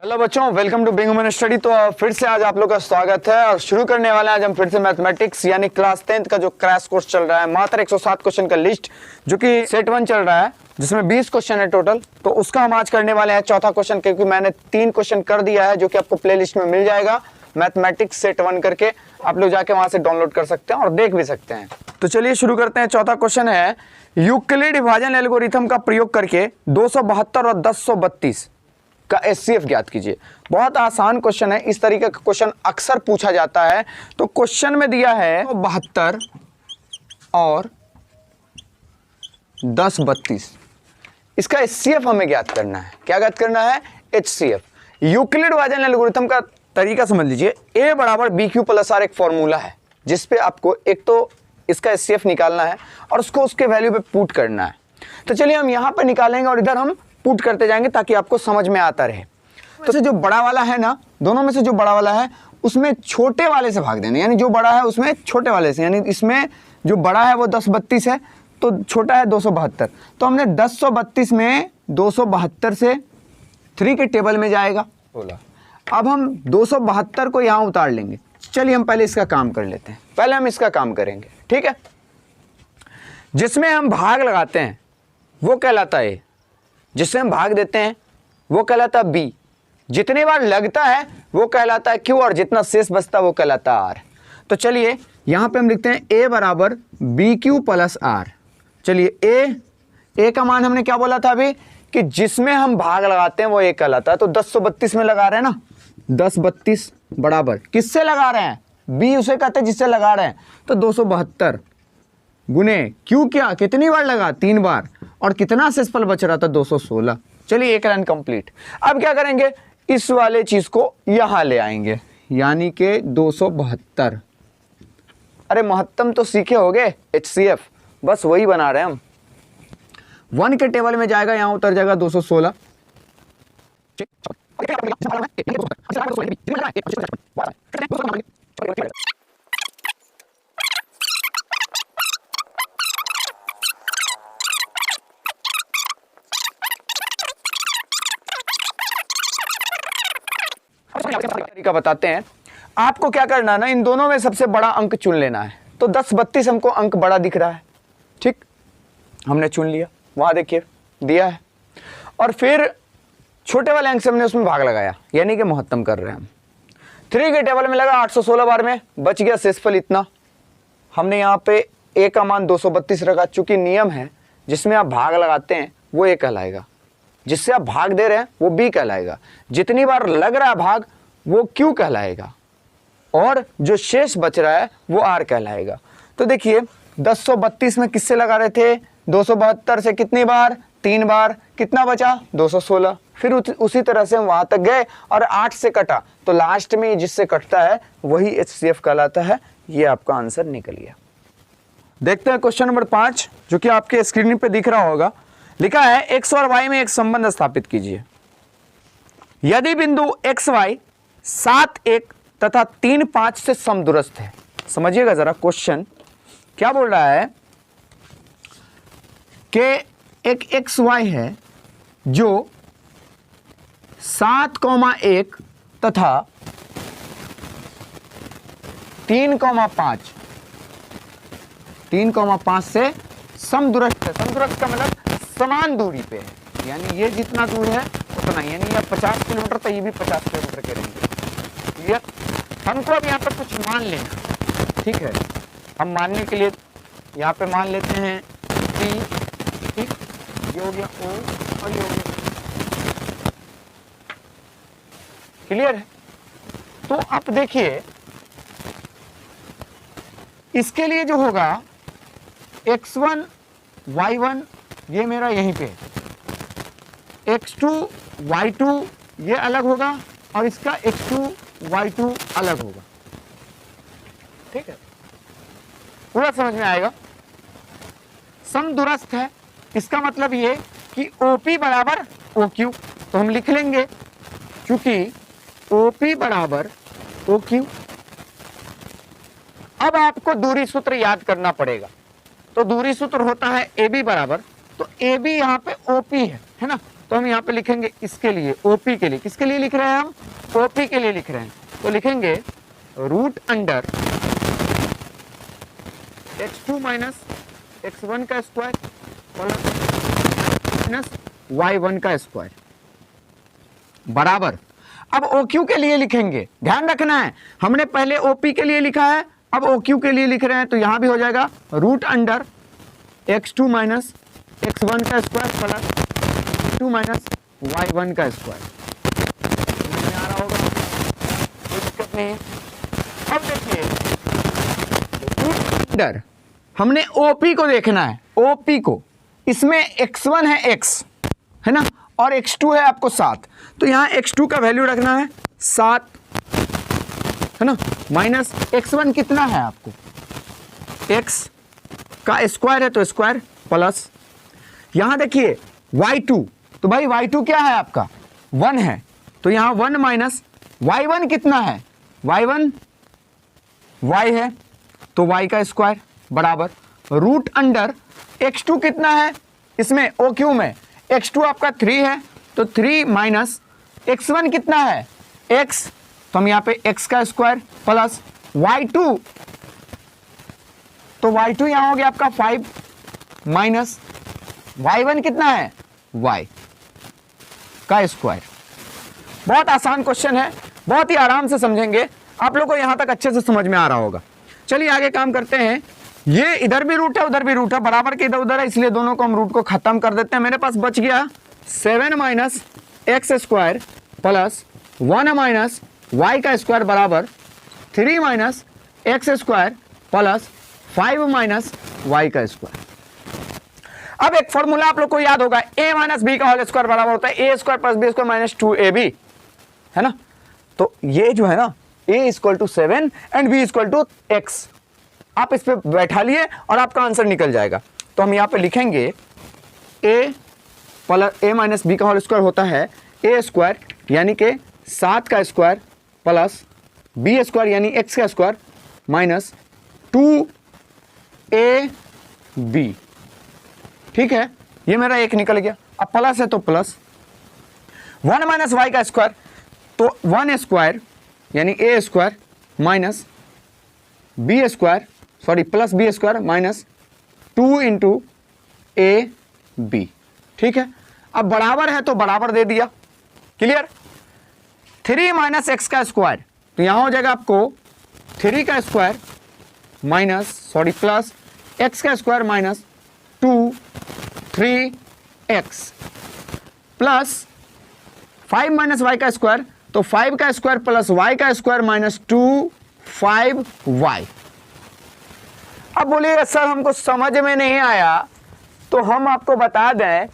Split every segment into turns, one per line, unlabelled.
Hello बच्चों, welcome to being human study. तो फिर से आज आप लोग का स्वागत है और शुरू करने वाले हैं आज हम फिर से मैथमेटिक्स यानी क्लास 10th का जो क्रैश कोर्स चल रहा है। मात्र 107 क्वेश्चन का लिस्ट जो कि सेट 1 चल रहा है, जिसमें 20 क्वेश्चन है टोटल। तो उसका हम आज करने वाले हैं चौथा क्वेश्चन, क्योंकि मैंने 3 क्वेश्चन कर दिया है जो कि आपको प्ले लिस्ट में मिल जाएगा मैथमेटिक्स सेट 1 करके। आप लोग जाके वहां से डाउनलोड कर सकते हैं और देख भी सकते हैं। तो चलिए शुरू करते हैं। चौथा क्वेश्चन है, यूक्लिड विभाजन एल्गोरिथम का प्रयोग करके 272 और 1032 का एचसीएफ ज्ञात कीजिए। बहुत आसान क्वेश्चन है, इस तरीके का क्वेश्चन अक्सर पूछा जाता है। तो क्वेश्चन में दिया है 72 और 1032, इसका एचसीएफ हमें ज्ञात करना है। क्या ज्ञात करना है? एचसीएफ। यूक्लिड विभाजन एल्गोरिथम का तरीका समझ लीजिए। ए बराबर बी क्यू प्लस आर एक फॉर्मूला है, जिसपे आपको एक तो इसका एचसीएफ निकालना है और उसको उसके वैल्यू पे पुट करना है। तो चलिए हम यहां पर निकालेंगे और इधर हम पुट करते जाएंगे ताकि आपको समझ में आता रहे। तो जो बड़ा वाला है ना, दोनों में से जो बड़ा वाला है उसमें छोटे वाले से भाग देना, यानी जो बड़ा है उसमें छोटे वाले से, यानी इसमें जो बड़ा है वो 1032 है तो छोटा है 272। तो हमने 1032 में 272 से 3 के टेबल में जाएगा बोला। अब हम 272 को यहाँ उतार लेंगे। चलिए हम पहले इसका काम कर लेते हैं। पहले हम इसका काम करेंगे, ठीक है। जिसमें हम भाग लगाते हैं वो कहलाता है ए, जिससे हम भाग देते हैं वो कहलाता है बी, जितनी बार लगता है वो कहलाता है क्यू, और जितना शेष बचता है वो कहलाता है आर। तो चलिए यहां पे हम लिखते हैं ए बराबर बी क्यू प्लस आर। चलिए ए का मान हमने क्या बोला था अभी, कि जिसमें हम भाग लगाते हैं वो ए कहलाता है। तो 1032 में लगा रहे हैं ना, 1032 बराबर किससे लगा रहे हैं? बी उसे कहते हैं जिससे लगा रहे हैं। तो 272 गुने क्यू, क्या कितनी बार लगा? 3 बार, और कितना शेषफल बच रहा था? 216। चलिए एक लाइन कंप्लीट। अब क्या करेंगे, इस वाले चीज को यहां ले आएंगे, यानी कि 272। अरे महत्तम तो सीखे होगे, एचसीएफ बस वही बना रहे हैं हम। 1 के टेबल में जाएगा, यहां उतर जाएगा 216। तरीका बताते हैं आपको। क्या करना है ना, इन दोनों में सबसे बड़ा अंक चुन लेना है। तो 1032 हमको अंक बड़ा दिख रहा है, ठीक, हमने चुन लिया। वहां देखिए दिया है, और फिर छोटे वाले अंक से हमने उसमें भाग लगाया, यानी कि महत्तम कर रहे हैं हम। 3 के टेबल में लगा 816 बार में, बच गया शेषफल इतना। हमने यहाँ पे ए का मान 232 रखा। चूंकि नियम है जिसमें आप भाग लगाते हैं वो ए कहलाएगा, जिससे आप भाग दे रहे हैं वो बी कहलाएगा, जितनी बार लग रहा है भाग वो क्यू कहलाएगा, और जो शेष बच रहा है वो आर कहलाएगा। तो देखिए 1032 में किससे लगा रहे थे? 272 से कितनी बार? 3 बार। कितना बचा? 216। फिर उसी तरह से हम वहां तक गए और 8 से कटा, तो लास्ट में जिससे कटता है वही एचसीएफ कहलाता है। ये आपका आंसर निकल गया। देखते हैं क्वेश्चन नंबर 5, जो कि आपके स्क्रीन पे दिख रहा होगा। लिखा है एक्स और वाई में एक संबंध स्थापित कीजिए। यदि बिंदु एक्स वाई 7 1 तथा 3 5 से समदूरस्थ है। समझिएगा जरा क्वेश्चन क्या बोल रहा है कि एक एक्स वाई है जो 7,1 तथा 3,5 से समदूरस्थ है। समदूरस्थ का मतलब समान दूरी पे है, यानी ये जितना दूर है उतना, यानी ये 50 किलोमीटर तो ये भी 50 किलोमीटर के रहेंगे। ये हमको अब यहाँ पर कुछ मान लेना, ठीक है। हम मानने के लिए यहाँ पे मान लेते हैं P, ठीक, ये हो गया O और ये हो गया। क्लियर है? तो आप देखिए इसके लिए जो होगा x1 y1 ये मेरा यहीं पे, x2 y2 ये अलग होगा, और इसका x2 y2 अलग होगा, ठीक है। पूरा समझ में आएगा। समदूरस्थ है, इसका मतलब ये कि OP बराबर OQ। तो हम लिख लेंगे, क्योंकि OP बराबर OQ। अब आपको दूरी सूत्र याद करना पड़ेगा। तो दूरी सूत्र होता है AB बराबर, तो AB यहाँ पे OP है ना, तो हम यहाँ पे लिखेंगे इसके लिए, ओपी के लिए, किसके लिए लिख रहे हैं हम, ओपी के लिए लिख रहे हैं, तो लिखेंगे root under x2 minus x1 का स्क्वायर माइनस y1 का स्क्वायर बराबर। अब OQ के लिए लिखेंगे, ध्यान रखना है हमने पहले OP के लिए लिखा है, अब OQ के लिए लिख रहे हैं, तो यहां भी हो जाएगा root under x2 minus x1 का स्क्वायर प्लस 2 माइनस y1 का स्क्वायर। समझ में आ रहा होगा, कोई दिक्कत नहीं है। अब देखिए रूट अंडर हमने OP को देखना है, OP को, इसमें x1 है x है ना, और x2 है आपको 7, तो यहाँ x2 का वैल्यू रखना है 7 है ना, माइनस x1 कितना है आपको, x का स्क्वायर है तो स्क्वायर प्लस, यहाँ देखिए y2, तो भाई y2 क्या है आपका 1 है, तो यहाँ 1 माइनस y1 कितना है, y1 y है तो y का स्क्वायर बराबर रूट अंडर x2 कितना है इसमें OQ में, x2 आपका 3 है तो 3 माइनस x1 कितना है x, तो हम यहाँ पे x का स्क्वायर प्लस y2, तो y2 यहाँ हो गया आपका 5 माइनस y1 कितना है y का स्क्वायर। बहुत आसान क्वेश्चन है, बहुत ही आराम से समझेंगे, आप लोग को यहाँ तक अच्छे से समझ में आ रहा होगा। चलिए आगे काम करते हैं, ये इधर भी रूट है उधर भी रूट है, बराबर के इधर उधर है, इसलिए दोनों को हम रूट को खत्म कर देते हैं। मेरे पास बच गया 7 minus x square plus 1 minus y का स्क्वायर बराबर 3 minus x square plus 5 minus y का स्क्वायर। अब एक फॉर्मूला आप लोग को याद होगा, a माइनस बी का होल स्क्वायर बराबर होता है a square plus b square minus 2ab, है ना। तो ये जो है ना a equal to 7 and b equal to x, आप इस पे बैठा लिए और आपका आंसर निकल जाएगा। तो हम यहाँ पे लिखेंगे a plus a minus B का होल स्क्वायर होता है a स्क्वायर यानी कि 7 का स्क्वायर प्लस b स्क्वायर यानी x का स्क्वायर माइनस 2ab, ठीक है। ये मेरा एक निकल गया, अब प्लस है तो प्लस 1 माइनस वाई का स्क्वायर, तो 1 स्क्वायर यानी a square minus b square sorry plus b square minus 2 into a b, ठीक है। अब बराबर है तो बराबर दे दिया, क्लियर। 3 माइनस एक्स का स्क्वायर, तो यहाँ हो जाएगा आपको 3 का square minus sorry plus x का square minus 2 3x plus 5 minus y का स्क्वायर, तो 5 का स्क्वायर प्लस वाई का स्क्वायर माइनस 2 5y। अब बोलिएगा सर हमको समझ में नहीं आया, तो हम आपको बता दें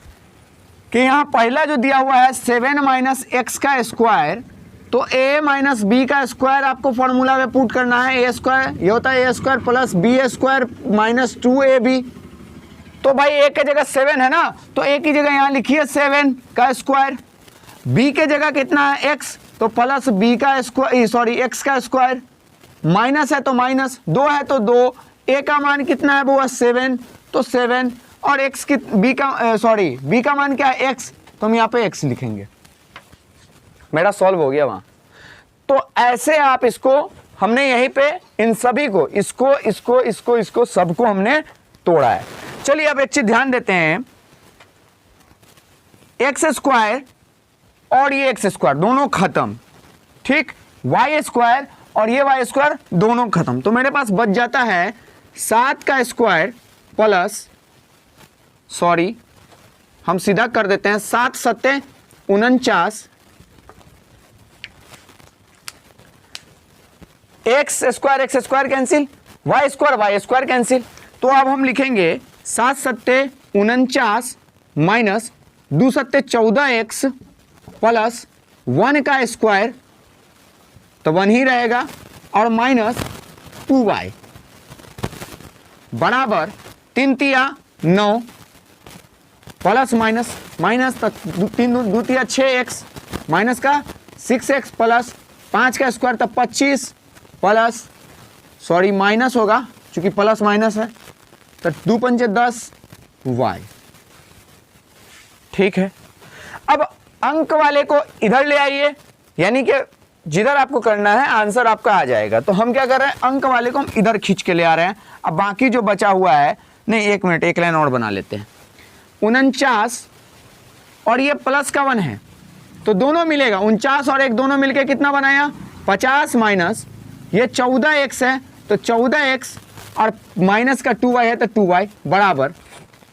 कि यहाँ पहला जो दिया हुआ है 7 माइनस एक्स का स्क्वायर, तो a माइनस बी का स्क्वायर आपको फॉर्मूला में पुट करना है, ए स्क्वायर ये होता है a square plus b square minus 2ab। तो भाई a के जगह 7 है ना, तो a की जगह यहाँ लिखिए 7 का स्क्वायर, b के जगह कितना है x, तो प्लस b का स्क्वायर सॉरी x का स्क्वायर, माइनस है तो माइनस, 2 है तो 2, a का मान कितना है वो 7, तो 7 और x की b का सॉरी b का मान क्या है x, तो हम यहाँ पे x लिखेंगे, मेरा सॉल्व हो गया वहाँ। तो ऐसे आप इसको हमने यहीं पे इन सभी को इसको इसको इसको इसको सबको हमने तोड़ा है। चलिए अब एक चीज ध्यान देते हैं, एक्स स्क्वायर और ये एक्स स्क्वायर दोनों खत्म, ठीक, वाई स्क्वायर और ये वाई स्क्वायर दोनों खत्म, तो मेरे पास बच जाता है 7 का स्क्वायर प्लस सॉरी हम सीधा कर देते हैं 7 7 49 X square cancel, Y square cancel, तो अब हम लिखेंगे 7 7 49 माइनस 2 7 14x प्लस 1 का स्क्वायर, तो 1 ही रहेगा, और माइनस 2y बराबर 3 तिया 9 प्लस माइनस माइनस 3 2 तिया 6x माइनस का 6x प्लस 5 का स्क्वायर तो 25 प्लस सॉरी माइनस होगा क्योंकि प्लस माइनस है, तो 2 पंचे 10 y, ठीक है। अब अंक वाले को इधर ले आइए, यानी कि जिधर आपको करना है आंसर आपका आ जाएगा। तो हम क्या कर रहे हैं, अंक वाले को हम इधर खींच के ले आ रहे हैं। अब बाकी जो बचा हुआ है, नहीं एक मिनट, एक लाइन और बना लेते हैं। 49 और ये प्लस का 1 है तो दोनों मिलेगा, 49 और 1 दोनों मिलके कितना बनाया 50 माइनस ये 14x है तो 14x और माइनस का 2y है तो 2y बराबर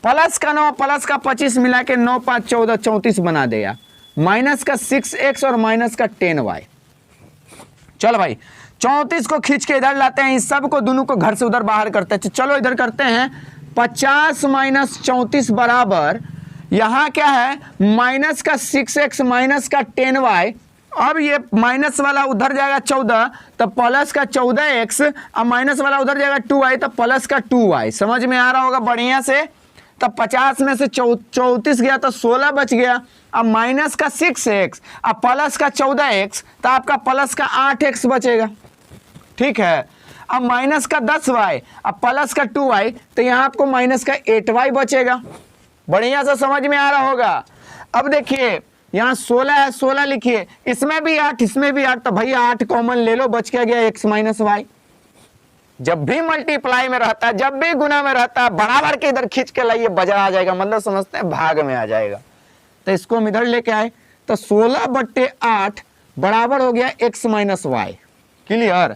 प्लस का 9 प्लस का 25 मिला के 9 5 14 34 बना देगा, माइनस का 6x और माइनस का 10y। चलो भाई 34 को खींच के इधर लाते हैं, इस सब को दोनों को घर से उधर बाहर करते हैं। चलो इधर करते हैं, 50 माइनस 34 बराबर यहाँ क्या है माइनस का 6x माइनस का 10y। अब ये माइनस वाला उधर जाएगा 14 तो प्लस का 14x, अब माइनस वाला उधर जाएगा 2y तो प्लस का 2y। समझ में आ रहा होगा बढ़िया से। तब 50 में से 34 गया तो 16 बच गया, अब माइनस का 6x अब प्लस का 14x तो आपका प्लस का 8x बचेगा, ठीक है। अब माइनस का 10y अब प्लस का 2y तो यहाँ आपको माइनस का 8y बचेगा। बढ़िया से समझ में आ रहा होगा। अब देखिए यहाँ 16 है, 16 लिखिए, इसमें भी 8 इसमें भी 8 तो भैया 8 कॉमन ले लो, बच क्या गया x माइनस वाई। जब भी मल्टीप्लाई में रहता है, जब भी गुना में रहता है, बराबर के इधर खींच के लाइए बजा आ जाएगा, मतलब समझते हैं भाग में आ जाएगा। तो इसको हम इधर लेके आए तो 16/8 बराबर हो गया x माइनस वाई। क्लियर।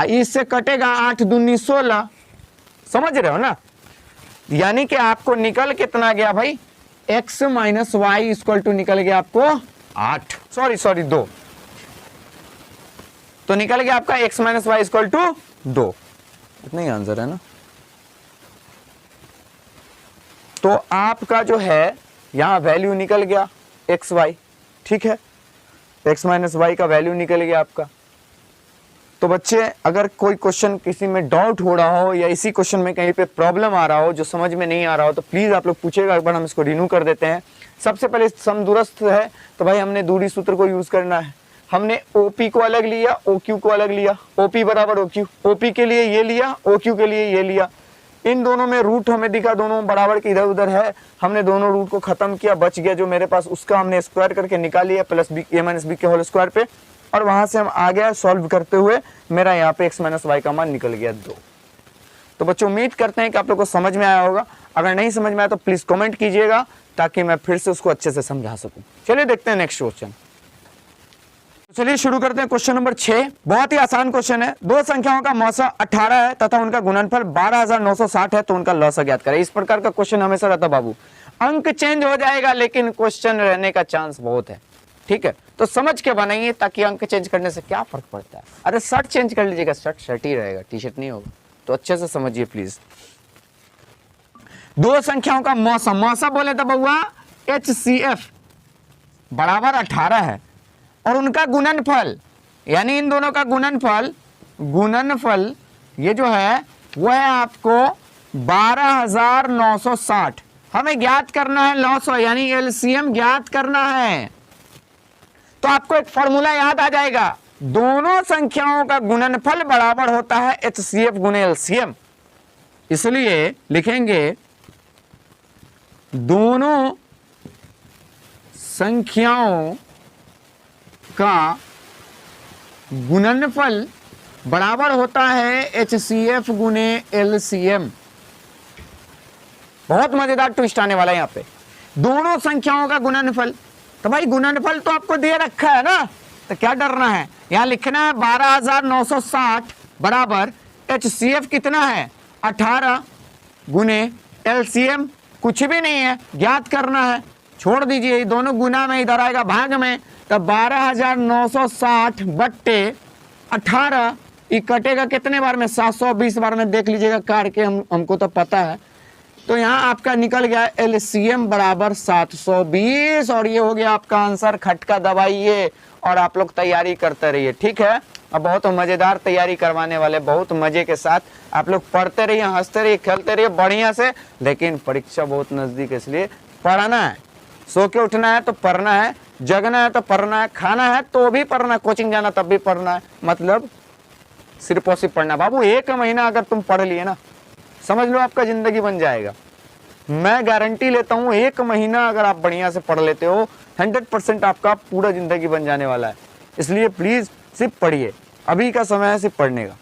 इससे कटेगा 8 दूनी 16, समझ रहे हो ना। यानी कि आपको निकल कितना गया भाई x minus Y equal to निकल गया आपको 8, सॉरी 2। तो निकल गया आपका x minus Y equal to 2। इतना ही आंसर है ना। तो आपका जो है यहां वैल्यू निकल गया एक्स वाई, ठीक है। x माइनस वाई का वैल्यू निकल गया आपका। तो बच्चे अगर कोई क्वेश्चन किसी में डाउट हो रहा हो या इसी क्वेश्चन में कहीं पे प्रॉब्लम आ रहा हो जो समझ में नहीं आ रहा हो तो प्लीज आप लोग पूछेगा, एक बार हम इसको रिन्यू कर देते हैं। सबसे पहले सम दुरुस्त है तो भाई हमने दूरी सूत्र को यूज करना है। हमने OP को अलग लिया, OQ को अलग लिया, OP बराबर OQ, OP के लिए ये लिया, OQ के लिए ये लिया। इन दोनों में रूट हमें दिखा, दोनों बराबर के इधर उधर है, हमने दोनों रूट को खत्म किया, बच गया जो मेरे पास उसका हमने स्क्वायर करके निकाल लिया plus B a minus B के होल स्क्वायर पे, और वहां से हम आ गया सॉल्व करते हुए मेरा यहाँ पे x माइनस वाई का मान निकल गया 2। तो बच्चों उम्मीद करते हैं कि आप लोग को समझ में आया होगा। अगर नहीं समझ में आया तो प्लीज कमेंट कीजिएगा ताकि मैं फिर से उसको अच्छे से समझा सकूं। चलिए देखते हैं नेक्स्ट क्वेश्चन। चलिए शुरू करते हैं क्वेश्चन नंबर 6। बहुत ही आसान क्वेश्चन है। दो संख्याओं का मौसा 18 है तथा उनका गुणनफल 12,960 है तो उनका लॉस ज्ञात करें। इस प्रकार का क्वेश्चन हमेशा रहता बाबू, अंक चेंज हो जाएगा लेकिन क्वेश्चन रहने का चांस बहुत है, ठीक है। तो समझ के बनाइए ताकि अंक चेंज करने से क्या फर्क पड़ता है। अरे शर्ट चेंज कर लीजिएगा, शर्ट ही रहेगा, टी शर्ट नहीं होगा। तो अच्छे से समझिए प्लीज। दो संख्याओं का मौसा बोले तो बउआ HCF बराबर 18 है और उनका गुणनफल यानी इन दोनों का गुणनफल ये जो है वो है आपको 12,960। हमें ज्ञात करना है लॉस यानी LCM ज्ञात करना है। तो आपको एक फॉर्मूला याद आ जाएगा, दोनों संख्याओं का गुणनफल बराबर होता है HCF गुणे LCM। इसलिए लिखेंगे दोनों संख्याओं का गुणनफल बराबर होता है HCF गुणे LCM। बहुत मजेदार ट्विस्ट आने वाला है यहाँ पे, दोनों संख्याओं का गुणनफल। तो भाई गुणनफल तो आपको दे रखा है ना, तो क्या डरना है। यहां लिखना है 12,960 बराबर HCF कितना है 18 गुणे LCM कुछ भी नहीं है, ज्ञात करना है। छोड़ दीजिए, दोनों गुना में इधर आएगा भाग में, तब 12,960 बट्टे 18 ये कटेगा कितने बार में 720 बार में, देख लीजिएगा काट के, हमको तो पता है। तो यहाँ आपका निकल गया LCM बराबर 720 और ये हो गया आपका आंसर। खटका दबाइए और आप लोग तैयारी करते रहिए, ठीक है। अब बहुत मजेदार तैयारी करवाने वाले, बहुत मजे के साथ आप लोग पढ़ते रहिए, हंसते रहिए, खेलते रहिए बढ़िया से। लेकिन परीक्षा बहुत नजदीक है इसलिए पढ़ना है, सो के उठना है तो पढ़ना है, जगना है तो पढ़ना है, खाना है तो भी पढ़ना है, कोचिंग जाना तब भी पढ़ना है। मतलब सिर्फ और सिर्फ पढ़ना बाबू। 1 महीना अगर तुम पढ़ लिए ना, समझ लो आपका जिंदगी बन जाएगा। मैं गारंटी लेता हूं 1 महीना अगर आप बढ़िया से पढ़ लेते हो 100% आपका पूरा ज़िंदगी बन जाने वाला है। इसलिए प्लीज़ सिर्फ पढ़िए, अभी का समय है सिर्फ पढ़ने का।